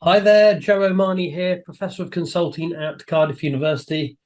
Hi there, Joe O'Mahony here, Professor of Consulting at Cardiff University.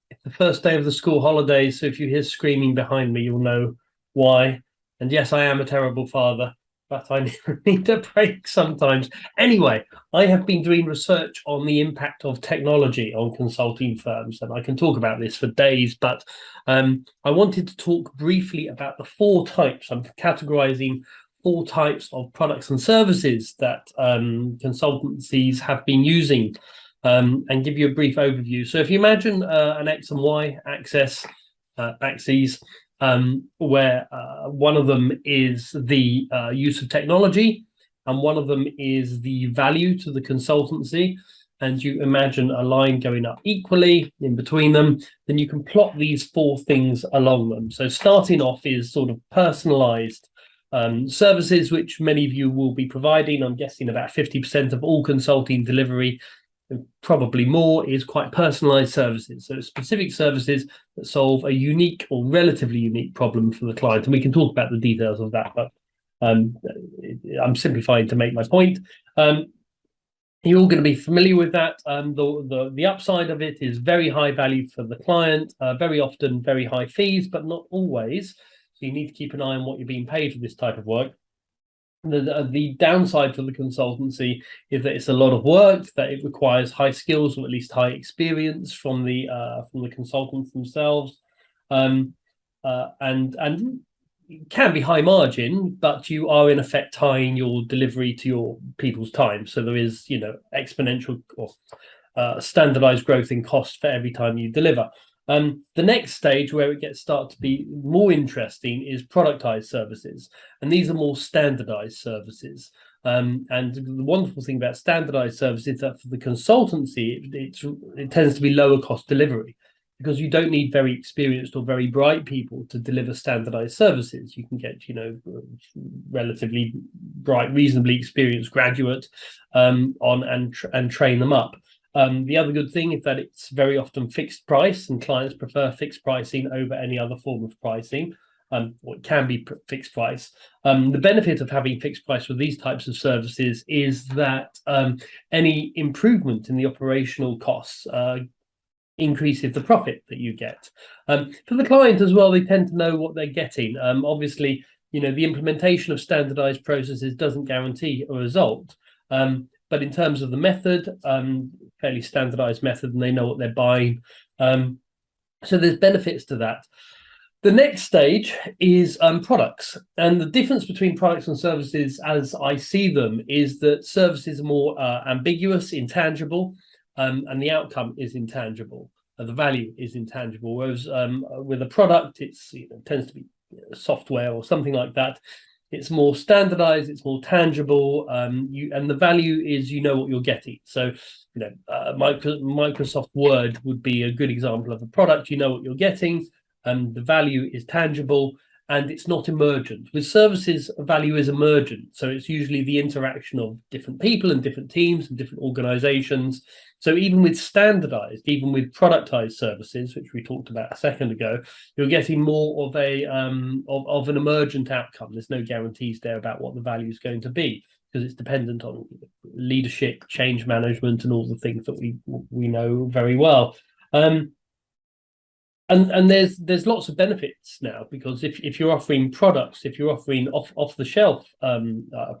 It's the first day of the school holidays, so if you hear screaming behind me, you'll know why. And yes, I am a terrible father, but I need a break sometimes. Anyway, I have been doing research on the impact of technology on consulting firms, and I can talk about this for days, but I wanted to talk briefly about the four types. I'm categorizing four types of products and services that consultancies have been using, and give you a brief overview. So if you imagine an X and Y axes, where one of them is the use of technology, and one of them is the value to the consultancy, and you imagine a line going up equally in between them, then you can plot these four things along them. So starting off is sort of personalized services, which many of you will be providing. I'm guessing about 50% of all consulting delivery, probably more, is quite personalized services. So specific services that solve a unique or relatively unique problem for the client. And we can talk about the details of that, but I'm simplifying to make my point. You're all going to be familiar with that. The upside of it is very high value for the client, very often very high fees, but not always. So you need to keep an eye on what you're being paid for this type of work. The downside for the consultancy is that it's a lot of work, that it requires high skills or at least high experience from the consultants themselves, and it can be high margin, but you are in effect tying your delivery to your people's time. So there is, exponential or standardized growth in cost for every time you deliver. The next stage where it starts to be more interesting is productized services, and these are more standardized services. And the wonderful thing about standardized services is that for the consultancy, it tends to be lower cost delivery, because you don't need very experienced or very bright people to deliver standardized services. You can get, relatively bright, reasonably experienced graduate on and train them up. The other good thing is that it's very often fixed price, and clients prefer fixed pricing over any other form of pricing. Or it can be fixed price. The benefit of having fixed price with these types of services is that any improvement in the operational costs increases the profit that you get. For the client as well, they tend to know what they're getting. Obviously, the implementation of standardized processes doesn't guarantee a result. But in terms of the method, fairly standardized method, and they know what they're buying. So there's benefits to that. The next stage is products. And the difference between products and services, as I see them, is that services are more ambiguous, intangible, and the outcome is intangible. The value is intangible. Whereas with a product, it tends to be software or something like that. It's more standardized, it's more tangible, and the value is what you're getting. So, Microsoft Word would be a good example of a product. You know what you're getting, and the value is tangible, and it's not emergent. With services, value is emergent. So it's usually the interaction of different people and different teams and different organizations. So even with standardized, even with productized services, which we talked about a second ago, you're getting more of an emergent outcome. There's no guarantees there about what the value is going to be, because it's dependent on leadership, change management, and all the things that we know very well. And there's lots of benefits now, because if you're offering products, if you're offering off the shelf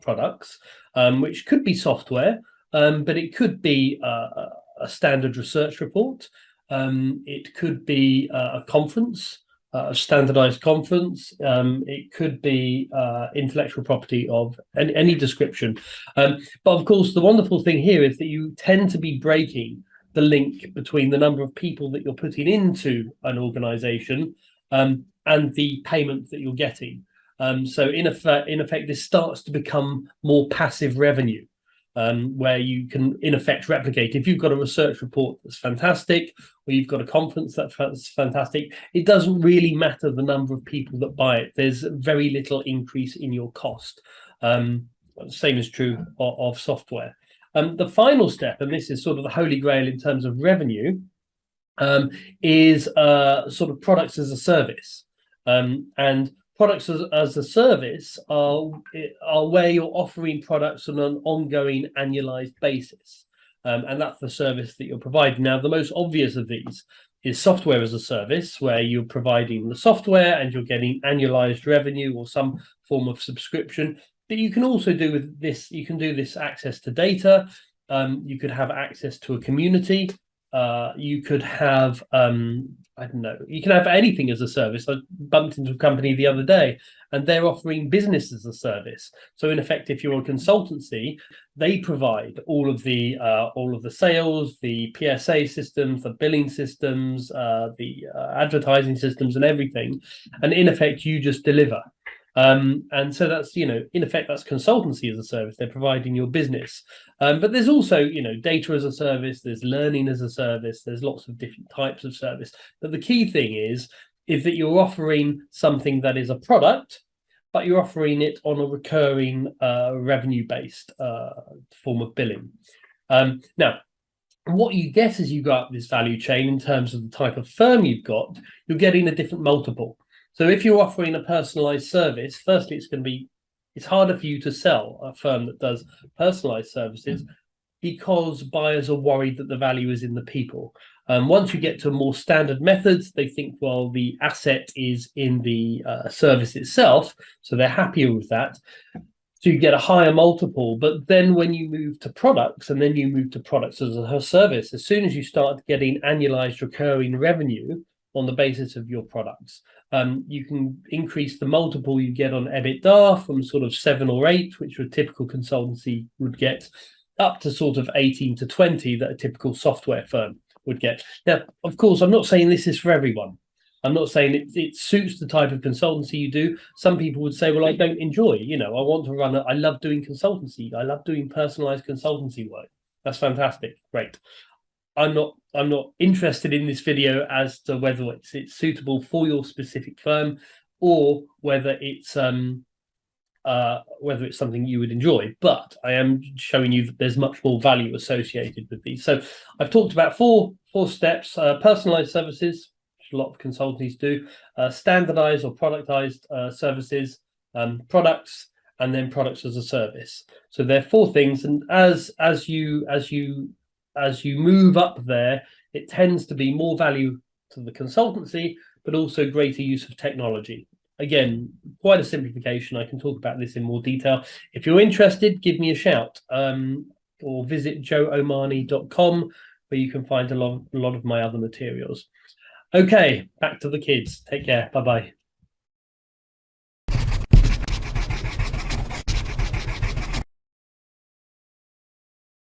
products, which could be software, but it could be a standard research report, it could be a conference, a standardized conference, it could be intellectual property of any description. But of course, the wonderful thing here is that you tend to be breaking the link between the number of people that you're putting into an organization and the payment that you're getting. So in effect, this starts to become more passive revenue, where you can in effect replicate. If you've got a research report that's fantastic, or you've got a conference that's fantastic, it doesn't really matter the number of people that buy it. There's very little increase in your cost. Same is true of software. The final step, and this is sort of the holy grail in terms of revenue, is sort of products as a service. And Products as a service are where you're offering products on an ongoing annualized basis. And that's the service that you're providing. Now, the most obvious of these is software as a service, where you're providing the software and you're getting annualized revenue or some form of subscription. But you can also do with this, you can do this access to data. You could have access to a community. You could have, I don't know, you can have anything as a service. I bumped into a company the other day and they're offering business as a service. So in effect, if you're a consultancy, they provide all of the sales, the PSA systems, the billing systems, the advertising systems and everything. And in effect, you just deliver. And so that's, in effect, that's consultancy as a service. They're providing your business. But there's also, data as a service, there's learning as a service, there's lots of different types of service. But the key thing is that you're offering something that is a product, but you're offering it on a recurring revenue-based form of billing. Now, what you get as you go up this value chain in terms of the type of firm you've got, you're getting a different multiple. So if you're offering a personalized service, firstly, it's harder for you to sell a firm that does personalized services because buyers are worried that the value is in the people. Once you get to more standard methods, they think, well, the asset is in the service itself, so they're happier with that. So you get a higher multiple. But then when you move to products and then you move to products as a service, as soon as you start getting annualized recurring revenue on the basis of your products, you can increase the multiple you get on EBITDA from sort of 7 or 8, which a typical consultancy would get, up to sort of 18 to 20 that a typical software firm would get. Now, of course, I'm not saying this is for everyone. I'm not saying it suits the type of consultancy you do. Some people would say, well, I don't enjoy, I want to I love doing consultancy. I love doing personalized consultancy work. That's fantastic. Great. I'm not interested in this video as to whether it's suitable for your specific firm or whether it's something you would enjoy. But I am showing you that there's much more value associated with these. So I've talked about four steps: personalized services, which a lot of consultancies do, standardized or productized services, products, and then products as a service. So there are 4 things, and as you move up there, it tends to be more value to the consultancy, but also greater use of technology. Again, quite a simplification. I can talk about this in more detail. If you're interested, give me a shout, or visit joeomani.com, where you can find a lot of my other materials. Okay, back to the kids. Take care. Bye-bye.